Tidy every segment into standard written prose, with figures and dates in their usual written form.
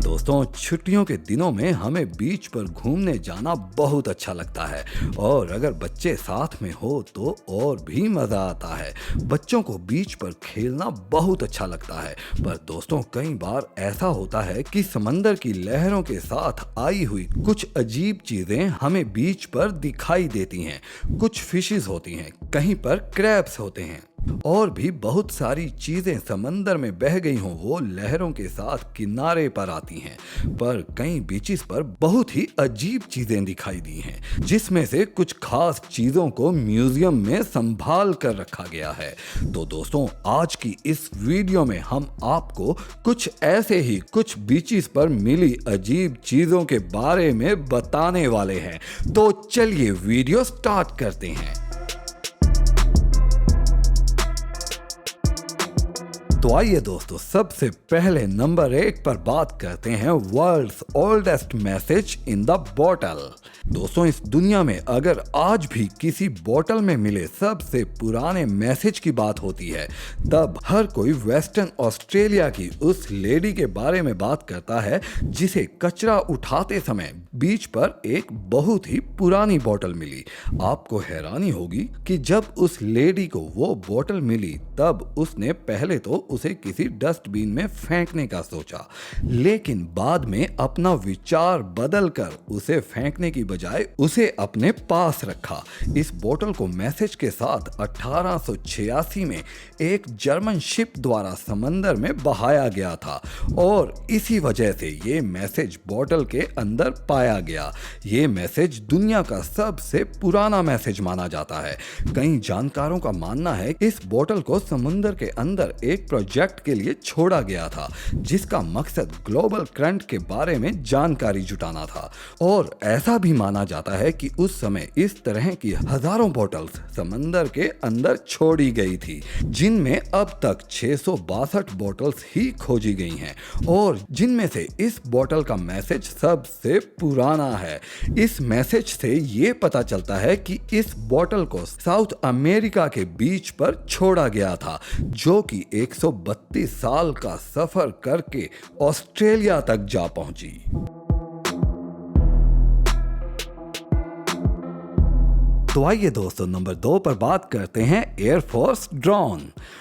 दोस्तों, छुट्टियों के दिनों में हमें बीच पर घूमने जाना बहुत अच्छा लगता है और अगर बच्चे साथ में हो तो और भी मजा आता है। बच्चों को बीच पर खेलना बहुत अच्छा लगता है, पर दोस्तों कई बार ऐसा होता है कि समंदर की लहरों के साथ आई हुई कुछ अजीब चीजें हमें बीच पर दिखाई देती हैं। कुछ फिशेस होती हैं, कहीं पर क्रैब्स होते हैं और भी बहुत सारी चीजें समंदर में बह गई हों वो लहरों के साथ किनारे पर आती हैं। पर कई बीचेस पर बहुत ही अजीब चीजें दिखाई दी हैं, जिसमें से कुछ खास चीजों को म्यूजियम में संभाल कर रखा गया है। तो दोस्तों, आज की इस वीडियो में हम आपको कुछ ऐसे ही कुछ बीचेस पर मिली अजीब चीजों के बारे में बताने वाले हैं। तो चलिए वीडियो स्टार्ट करते हैं। तो आइए दोस्तों, सबसे पहले नंबर 1 पर बात करते हैं world's oldest message in the bottle. दोस्तों, इस दुनिया में अगर आज भी किसी बोतल में मिले सबसे पुराने मैसेज की बात होती है, तब हर कोई वेस्टर्न ऑस्ट्रेलिया की उस लेडी के बारे में बात करता है जिसे कचरा उठाते समय बीच पर एक बहुत ही पुरानी बोतल मिली। आपको हैरानी होगी कि जब उस लेडी को वो बोतल मिली तब उसने पहले तो उसे किसी डस्टबिन में फेंकने का सोचा, लेकिन बाद में अपना विचार बदलकर उसे फेंकने की बजाय उसे अपने पास रखा। इस बोतल को मैसेज के साथ 1886 में एक जर्मन शिप द्वारा समंदर में बहाया गया था और इसी वजह से ये मैसेज बोतल के अंदर पाया गया। ये मैसेज दुनिया का सबसे पुराना मैसेज माना जाता है। कई जानकारों का मानना है इस बोतल को समुद्र के अंदर एक प्रोजेक्ट के लिए छोड़ा गया था, जिसका मकसद ग्लोबल करंट के बारे में जानकारी जुटाना था। और ऐसा भी माना जाता है कि उस समय इस तरह की हजारों बोतल्स समंदर के अंदर छोड़ी गई थी, जिनमें अब तक 662 बोतल्स ही खोजी गई हैं और जिनमें से इस बोतल का मैसेज सबसे पुराना है। इस मैसेज से ये पता चलता है कि इस बोतल को साउथ अमेरिका के बीच पर छोड़ा गया था, जो कि 132 साल का सफर करके ऑस्ट्रेलिया तक जा पहुंची। तो आइए दोस्तों, नंबर 2 पर बात करते हैं एयरफोर्स ड्रोन।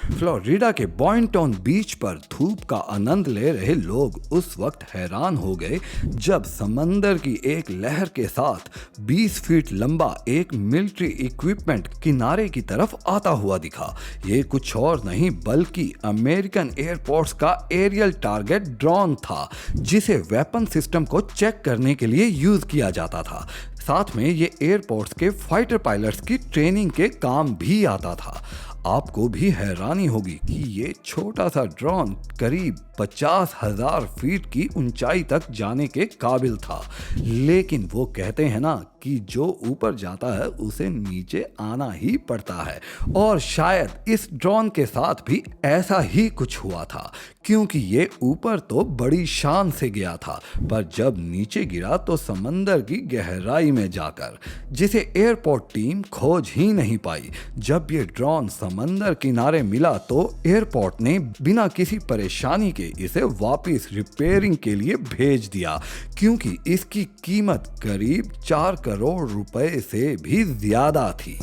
फ्लोरिडा के बॉइंटन बीच पर धूप का आनंद ले रहे लोग उस वक्त हैरान हो गए जब समंदर की एक लहर के साथ 20 फीट लंबा एक मिलिट्री इक्विपमेंट किनारे की तरफ आता हुआ दिखा। ये कुछ और नहीं बल्कि अमेरिकन एयरफोर्स का एरियल टारगेट ड्रोन था, जिसे वेपन सिस्टम को चेक करने के लिए यूज किया जाता था। साथ में ये एयरपोर्ट्स के फाइटर पायलट्स की ट्रेनिंग के काम भी आता था। आपको भी हैरानी होगी कि ये छोटा सा ड्रोन करीब 50,000 फीट की ऊंचाई तक जाने के काबिल था, लेकिन वो कहते हैं ना कि जो ऊपर जाता है उसे नीचे आना ही पड़ता है। और शायद इस ड्रोन के साथ भी ऐसा ही कुछ हुआ था, क्योंकि ये ऊपर तो बड़ी शान से गया था, पर जब नीचे गिरा तो समंदर की गहराई में जाकर, जिसे एयरपोर्ट टीम खोज ही नहीं पाई। जब ये ड्रोन समंदर किनारे मिला तो एयरपोर्ट ने बिना किसी परेशानी के इसे वापस रिपेयरिंग के लिए भेज दिया, क्योंकि इसकी कीमत करीब 4 करोड़ रुपए से भी ज्यादा थी।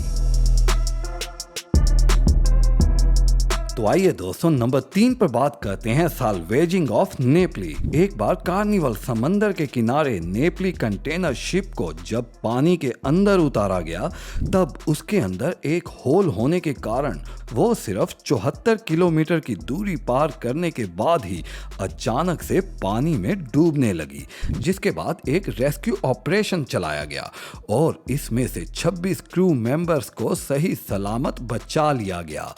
तो आइए दोस्तों, नंबर 3 पर बात करते हैं साल्वेजिंग ऑफ नेपली। एक बार कार्निवल समंदर के किनारे नेपली कंटेनर शिप को जब पानी के अंदर उतारा गया, तब उसके अंदर एक होल होने के कारण वो सिर्फ 74 किलोमीटर की दूरी पार करने के बाद ही अचानक से पानी में डूबने लगी, जिसके बाद एक रेस्क्यू ऑपरेशन चलाया गया और इसमें से 26 क्रू मेंबर्स को सही सलामत बचा लिया गया।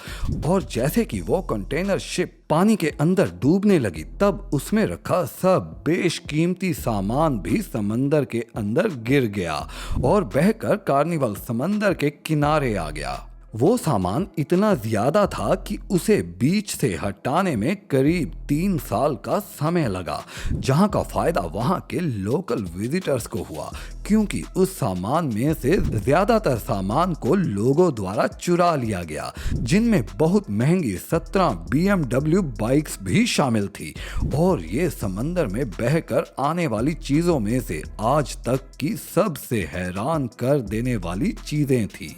और जैसे कि वो कंटेनर शिप पानी के अंदर डूबने लगी, तब उसमें रखा सब बेशकीमती सामान भी समंदर के अंदर गिर गया और बहकर कार्निवल समंदर के किनारे आ गया। वो सामान इतना ज्यादा था कि उसे बीच से हटाने में करीब 3 साल का समय लगा, जहां का फायदा वहां के लोकल विजिटर्स को हुआ, क्योंकि उस सामान में से ज्यादातर सामान को लोगों द्वारा चुरा लिया गया, जिनमें बहुत महंगी 17 BMW बाइक्स भी शामिल थी। और ये समंदर में बहकर आने वाली चीजों में से आज तक की सबसे हैरान कर देने वाली चीजें थी।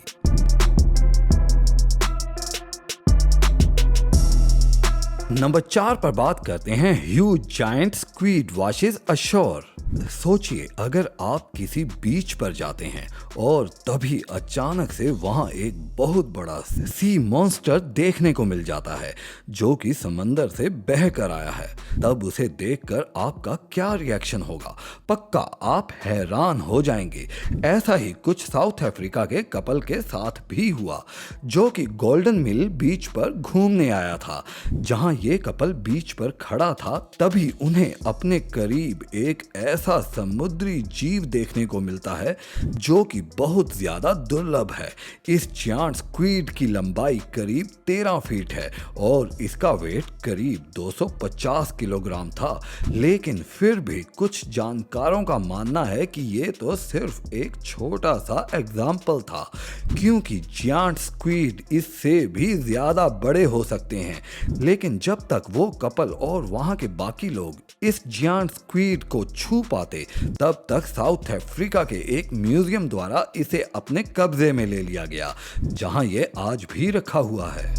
नंबर 4 पर बात करते हैं huge giant squid washes assure. सोचिए, अगर आप किसी बीच पर जाते हैं और तभी अचानक से वहां एक बहुत बड़ा सी मॉन्स्टर देखने को मिल जाता है जो कि समंदर से बह कर आया है, तब उसे देखकर आपका क्या रिएक्शन होगा? पक्का आप हैरान हो जाएंगे। ऐसा ही कुछ साउथ अफ्रीका के कपल के साथ भी हुआ जो कि गोल्डन मिल बीच पर घूमने आया था। जहां ये कपल बीच पर खड़ा था, तभी उन्हें अपने करीब एक ऐसा समुद्री जीव देखने को मिलता है जो कि बहुत ज्यादा दुर्लभ है। इस जायंट स्क्विड की लंबाई करीब 13 फीट है और इसका वेट करीब 250 किलोग्राम था। लेकिन फिर भी कुछ जानकारों का मानना है कि ये तो सिर्फ एक छोटा सा एग्जाम्पल था, क्योंकि जायंट स्क्विड इससे भी ज्यादा बड़े हो सकते हैं। लेकिन जब तक वो कपल और वहां के बाकी लोग इस जायंट स्क्विड को छू पाते, तब तक साउथ अफ्रीका के एक म्यूजियम द्वारा इसे अपने कब्जे में ले लिया गया, जहां ये आज भी रखा हुआ है।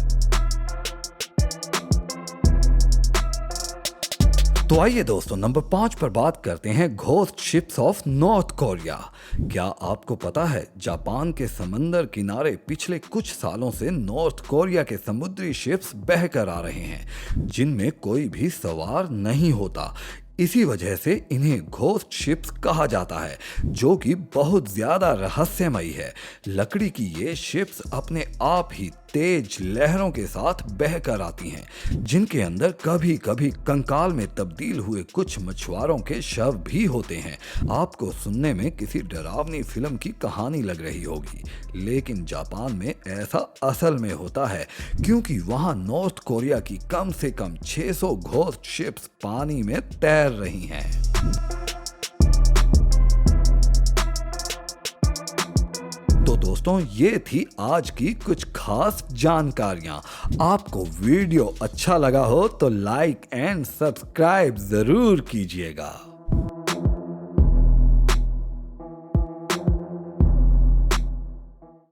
तो आइए दोस्तों, नंबर 5 पर बात करते हैं ghost ships of north Korea. क्या आपको पता है, जापान के समंदर किनारे पिछले कुछ सालों से नॉर्थ कोरिया के समुद्री शिप्स बहकर आ रहे हैं, जिनमें कोई भी सवार नहीं होता। इसी वजह से इन्हें घोस्ट शिप्स कहा जाता है, जो कि बहुत ज्यादा रहस्यमयी है। लकड़ी की ये शिप्स अपने आप ही तेज लहरों के साथ बहकर आती हैं, जिनके अंदर कभी कभी कंकाल में तब्दील हुए कुछ मछुआरों के शव भी होते हैं। आपको सुनने में किसी डरावनी फिल्म की कहानी लग रही होगी, लेकिन जापान में ऐसा असल में होता है, क्योंकि वहां नॉर्थ कोरिया की कम से कम 600 घोस्ट शिप्स पानी में तैर रही हैं। तो दोस्तों, ये थी आज की कुछ खास जानकारियां। आपको वीडियो अच्छा लगा हो तो लाइक एंड सब्सक्राइब जरूर कीजिएगा।